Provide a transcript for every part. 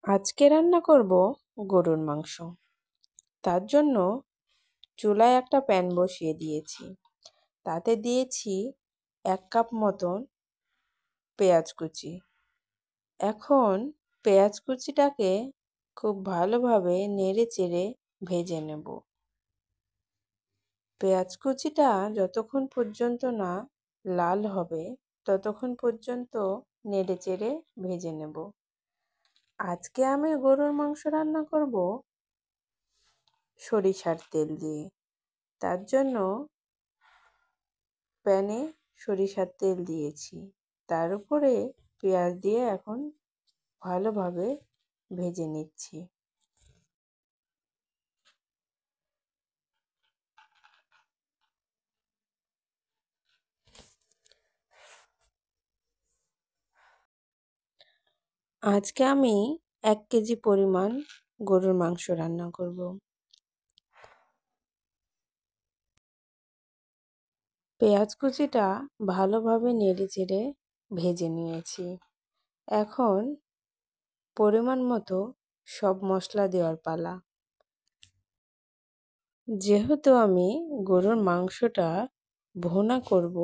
আজকে রান্না করব গরুর মাংস। তার জন্য চুলায় একটা প্যান বসিয়ে দিয়েছি। তাতে দিয়েছি 1 কাপ মতন পেঁয়াজ কুচি। এখন পেঁয়াজ কুচিটাকে খুব ভালোভাবে নেড়ে চেড়ে ভেজে নেব। পেঁয়াজ কুচিটা যতক্ষণ পর্যন্ত না লাল হবে ততক্ষণ পর্যন্ত নেড়ে চেড়ে ভেজে নেব। আজকে আমি গরুর মাংস রান্না করব সরিষার তেল দিয়ে। তার জন্য প্যানে সরিষার তেল দিয়েছি, তার উপরে পেঁয়াজ দিয়ে এখন ভালোভাবে ভেজে নিচ্ছি। আজকে আমি 1 কেজি পরিমাণ গরুর মাংস রান্না করব। পেঁয়াজ কুচিটা ভালোভাবে নেড়ে চেড়ে ভেজে নিয়েছি। এখন পরিমাণ মতো সব মশলা দেওয়ার পালা। যেহেতু আমি গরুর মাংসটা ভুনা করব,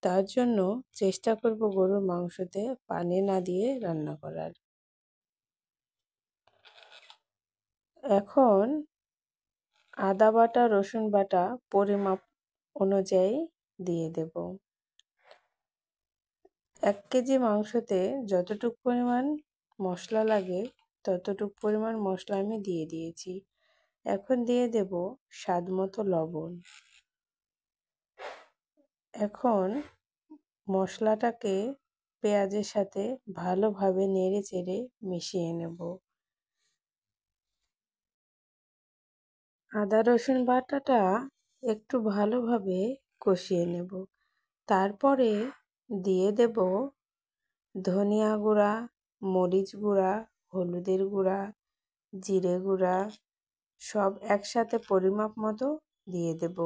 তার জন্য চেষ্টা করব গরুর মাংসতে পানি না দিয়ে রান্না করার। এখন আদা বাটা রসুন বাটা পরিমাপ অনুযায়ী দিয়ে দেব। 1 কেজি মাংসতে যতটুকু পরিমাণ মশলা লাগে ততটুকু পরিমাণ মশলা আমি দিয়ে দিয়েছি। এখন দিয়ে দেব স্বাদ মতো লবণ। এখন মশলাটাকে পেঁয়াজের সাথে ভালোভাবে নেড়ে চেড়ে মিশিয়ে নেব। আদা রসুন বাটাটা একটু ভালোভাবে কষিয়ে নেব। তারপরে দিয়ে দেব ধনিয়া গুঁড়া, মরিচ গুঁড়া, হলুদের গুঁড়া, জিরে গুঁড়া, সব একসাথে পরিমাপ মতো দিয়ে দেব।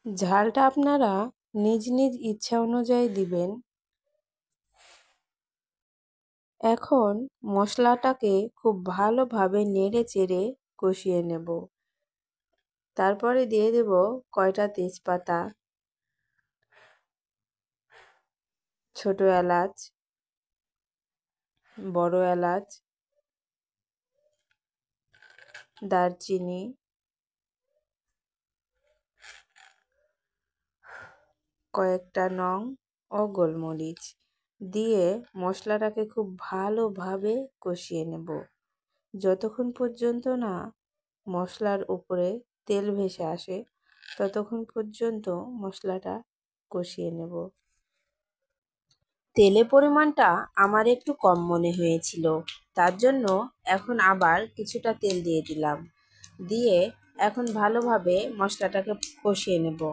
ঝালটা আপনারা নিজ নিজ ইচ্ছা অনুযায়ী দিবেন। এখন মশলাটাকে খুব ভালোভাবে নেড়ে চেড়ে কষিয়ে নেব। তারপরে দিয়ে দেব কয়টা তেজপাতা, ছোট এলাচ, বড় এলাচ, দারচিনি, কয়েকটা লং ও গোলমরিচ দিয়ে মশলাটাকে খুব ভালোভাবে কষিয়ে নেব। যতক্ষণ পর্যন্ত না মশলার উপরে তেল ভেসে আসে ততক্ষণ পর্যন্ত মশলাটা কষিয়ে নেব। তেলের পরিমাণটা আমার একটু কম মনে হয়েছিল, তার জন্য এখন আবার কিছুটা তেল দিয়ে দিলাম। দিয়ে এখন ভালোভাবে মশলাটাকে কষিয়ে নেব।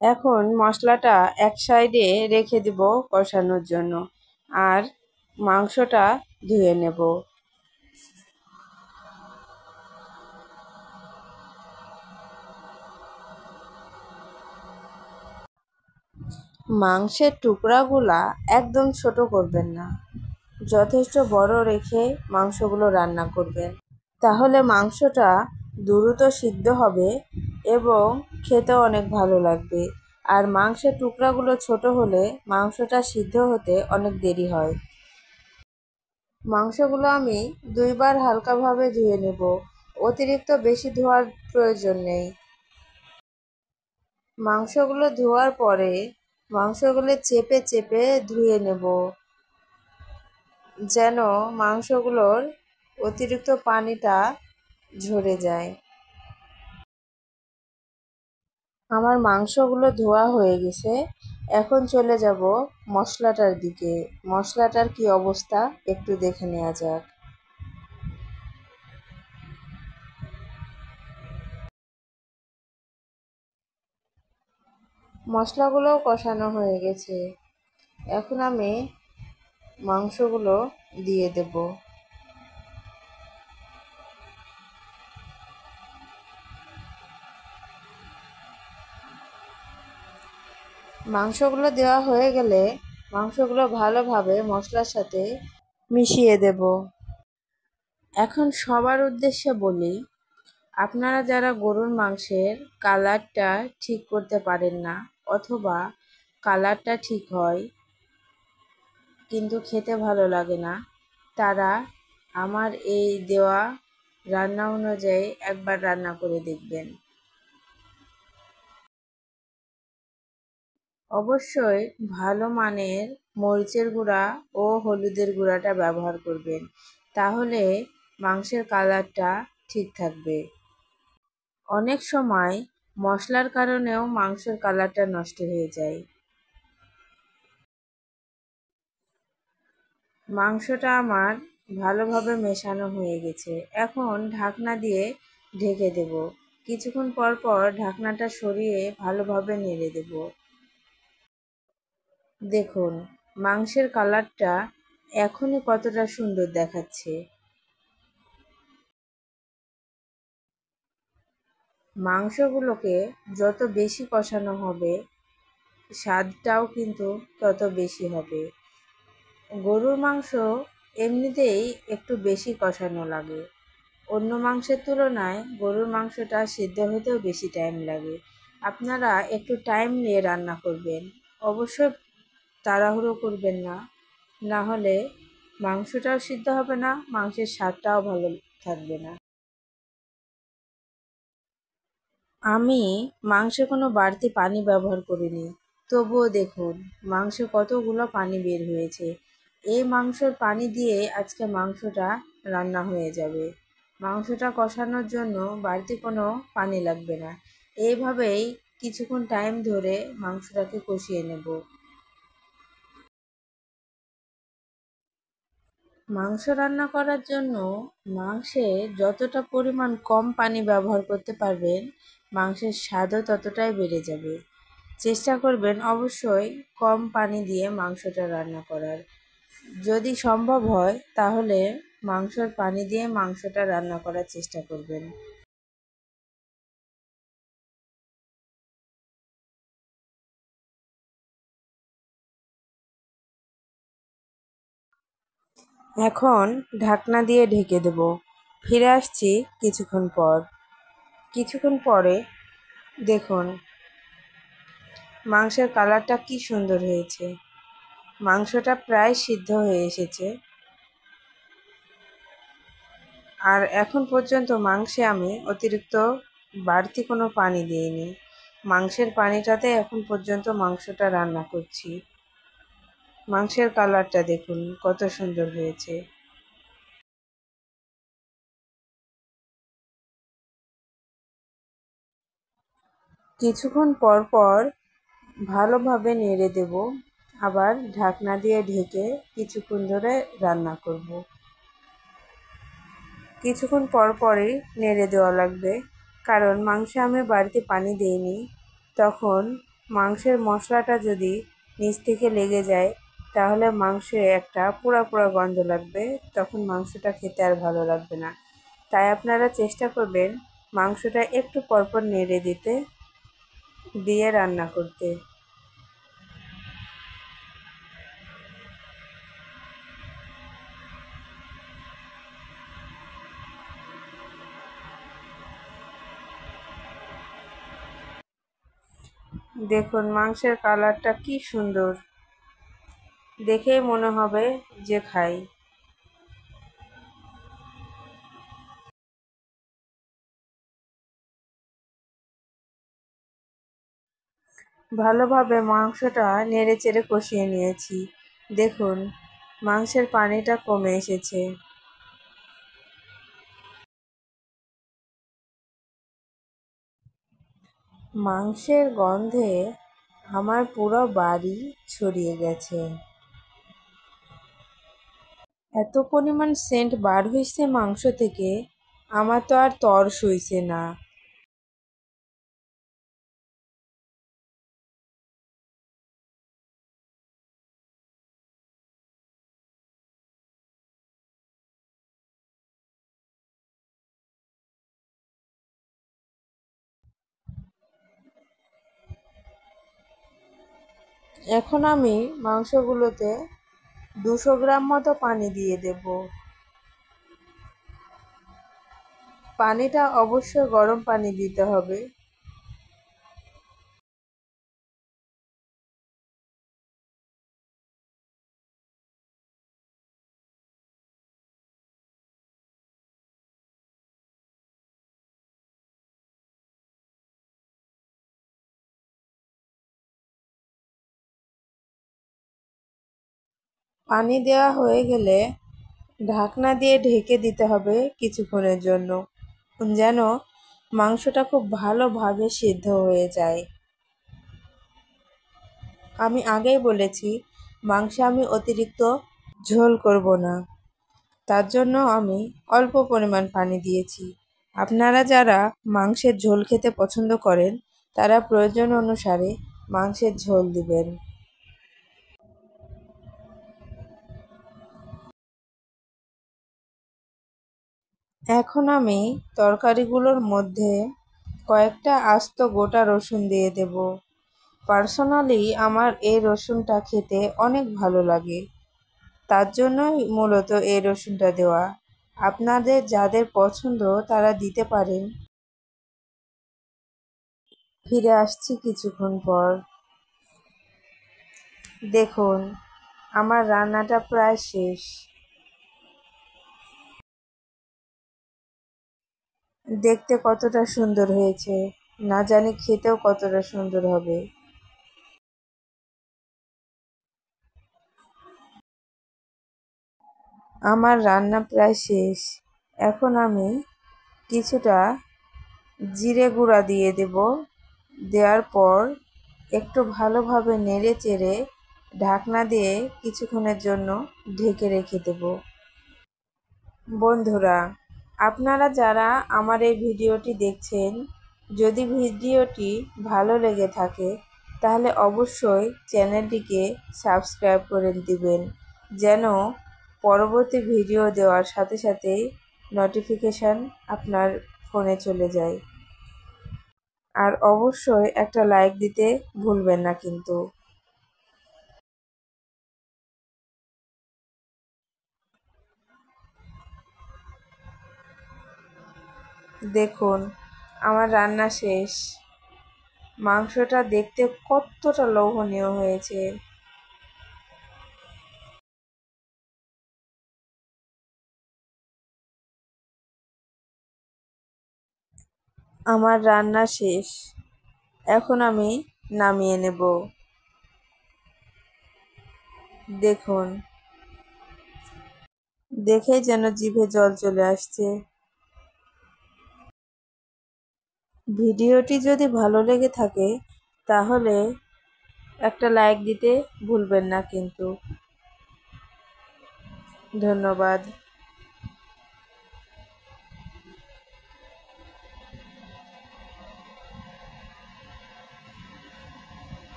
এখন মশলাটা এক সাইডে রেখে দেব কষানোর জন্য, আর মাংসটা ধুয়ে নেব। মাংসের টুকরাগুলা একদম ছোট করবেন না, যথেষ্ট বড় রেখে মাংসগুলো রান্না করবেন। তাহলে মাংসটা দ্রুত সিদ্ধ হবে এবং খেতেও অনেক ভালো লাগবে। আর মাংসের টুকরাগুলো ছোট হলে মাংসটা সিদ্ধ হতে অনেক দেরি হয়। মাংসগুলো আমি 2 বার হালকাভাবে ধুয়ে নেব। অতিরিক্ত বেশি ধোয়ার প্রয়োজন নেই। মাংসগুলো ধোয়ার পরে মাংসগুলো চেপে চেপে ধুয়ে নেব, যেন মাংসগুলোর অতিরিক্ত পানিটা ঝরে যায়। আমার মাংসগুলো ধোয়া হয়ে গেছে। এখন চলে যাব মশলাটার দিকে। মশলাটার কি অবস্থা একটু দেখে নেওয়া যাক। মশলাগুলোও কষানো হয়ে গেছে। এখন আমি মাংসগুলো দিয়ে দেব। মাংসগুলো দেওয়া হয়ে গেলে মাংসগুলো ভালোভাবে মশলার সাথে মিশিয়ে দেব। এখন সবার উদ্দেশ্যে বলি, আপনারা যারা গরুর মাংসের কালারটা ঠিক করতে পারেন না, অথবা কালারটা ঠিক হয় কিন্তু খেতে ভালো লাগে না, তারা আমার এই দেওয়া রান্না অনুযায়ী একবার রান্না করে দেখবেন। অবশ্যই ভালো মানের মরিচের গুঁড়া ও হলুদের গুঁড়াটা ব্যবহার করবেন, তাহলে মাংসের কালারটা ঠিক থাকবে। অনেক সময় মশলার কারণেও মাংসের কালারটা নষ্ট হয়ে যায়। মাংসটা আমার ভালোভাবে মেশানো হয়ে গেছে। এখন ঢাকনা দিয়ে ঢেকে দেব। কিছুক্ষণ পর পর ঢাকনাটা সরিয়ে ভালোভাবে নেড়ে দেব। দেখুন মাংসের কালারটা এখনই কতটা সুন্দর দেখাচ্ছে। মাংসগুলোকে যত বেশি কষানো হবে, স্বাদটাও কিন্তু তত বেশি হবে। গরুর মাংস এমনিতেই একটু বেশি কষানো লাগে। অন্য মাংসের তুলনায় গরুর মাংসটা সিদ্ধ হতেও বেশি টাইম লাগে। আপনারা একটু টাইম নিয়ে রান্না করবেন। অবশ্যই তাড়াহুড়ো করবেন না, না হলে মাংসটাও সিদ্ধ হবে না, মাংসের স্বাদটাও ভালো থাকবে না। আমি মাংসে কোনো বাড়তি পানি ব্যবহার করিনি, তবুও দেখুন মাংসে কতগুলো পানি বের হয়েছে। এই মাংসর পানি দিয়ে আজকে মাংসটা রান্না হয়ে যাবে। মাংসটা কষানোর জন্য বাড়তি কোনো পানি লাগবে না। এইভাবেই কিছুক্ষণ টাইম ধরে মাংসটাকে কষিয়ে নেব। মাংস রান্না করার জন্য মাংসে যতটা পরিমাণ কম পানি ব্যবহার করতে পারবেন, মাংসের স্বাদও ততটাই বেড়ে যাবে। চেষ্টা করবেন অবশ্যই কম পানি দিয়ে মাংসটা রান্না করার। যদি সম্ভব হয় তাহলে মাংসর পানি দিয়ে মাংসটা রান্না করার চেষ্টা করবেন। এখন ঢাকনা দিয়ে ঢেকে দেব। ফিরে আসছি কিছুক্ষণ পর। কিছুক্ষণ পরে দেখুন মাংসের কালারটা কি সুন্দর হয়েছে। মাংসটা প্রায় সিদ্ধ হয়ে এসেছে। আর এখন পর্যন্ত মাংসে আমি অতিরিক্ত বাড়তি কোনো পানি দিইনি। মাংসের পানিটাতে এখন পর্যন্ত মাংসটা রান্না করছি। মাংসের কালারটা দেখুন কত সুন্দর হয়েছে। কিছুক্ষণ পর পর ভালোভাবে নেড়ে দেব, আবার ঢাকনা দিয়ে ঢেকে কিছুক্ষণ ধরে রান্না করব। কিছুক্ষণ পর পরই নেড়ে দেওয়া লাগবে, কারণ মাংসে আমি বাড়তি পানি দিইনি। তখন মাংসের মশলাটা যদি নিচ থেকে লেগে যায়, তাহলে মাংসে একটা পোড়া পোড়া গন্ধ লাগবে, তখন মাংসটা খেতে আর ভালো লাগবে না। তাই আপনারা চেষ্টা করবেন মাংসটা একটু পরপর নেড়ে দিতে, দিয়ে রান্না করতে। দেখুন মাংসের কালারটা কি সুন্দর, দেখেই মনে হবে যে খাই। ভালোভাবে মাংসটা নেড়েচেড়ে কষিয়ে নিয়েছি। দেখুন মাংসের পানিটা কমে এসেছে। মাংসের গন্ধে আমার পুরো বাড়ি ছড়িয়ে গেছে। এত পরিমাণ সেন্ট বার হইছে মাংস থেকে, আমার তো আর তর সইছে না। এখন আমি মাংসগুলোতে 200 গ্রাম মতো পানি দিয়ে দেব। পানিটা অবশ্যই গরম পানি দিতে হবে। পানি দেওয়া হয়ে গেলে ঢাকনা দিয়ে ঢেকে দিতে হবে কিছুক্ষণের জন্য, যেন মাংসটা খুব ভালোভাবে সিদ্ধ হয়ে যায়। আমি আগেই বলেছি মাংসে আমি অতিরিক্ত ঝোল করব না, তার জন্য আমি অল্প পরিমাণ পানি দিয়েছি। আপনারা যারা মাংসের ঝোল খেতে পছন্দ করেন তারা প্রয়োজন অনুসারে মাংসের ঝোল দিবেন। এখন আমি তরকারিগুলোর মধ্যে কয়েকটা আস্ত গোটা রসুন দিয়ে দেব। পার্সোনালি আমার এই রসুনটা খেতে অনেক ভালো লাগে, তার জন্যই মূলত এই রসুনটা দেওয়া। আপনাদের যাদের পছন্দ তারা দিতে পারেন। ফিরে আসছি কিছুক্ষণ পর। দেখুন আমার রান্নাটা প্রায় শেষ। দেখতে কতটা সুন্দর হয়েছে, না জানি খেতেও কতটা সুন্দর হবে। আমার রান্না প্রায় শেষ। এখন আমি কিছুটা জিরে গুঁড়া দিয়ে দেব। দেওয়ার পর একটু ভালোভাবে নেড়ে চেড়ে ঢাকনা দিয়ে কিছুক্ষণের জন্য ঢেকে রেখে দেব। বন্ধুরা, আপনারা যারা আমার এই ভিডিওটি দেখছেন, যদি ভিডিওটি ভালো লেগে থাকে তাহলে অবশ্যই চ্যানেলটিকে সাবস্ক্রাইব করে দিবেন, যেন পরবর্তী ভিডিও দেওয়ার সাথে সাথেই নোটিফিকেশান আপনার ফোনে চলে যায়। আর অবশ্যই একটা লাইক দিতে ভুলবেন না কিন্তু। দেখুন আমার রান্না শেষ। মাংসটা দেখতে কতটা লোভনীয় হয়েছে। আমার রান্না শেষ। এখন আমি নামিয়ে নেব। দেখুন, দেখেই যেন জিভে জল চলে আসছে। ভিডিওটি যদি ভালো লেগে থাকে তাহলে একটা লাইক দিতে ভুলবেন না কিন্তু। ধন্যবাদ।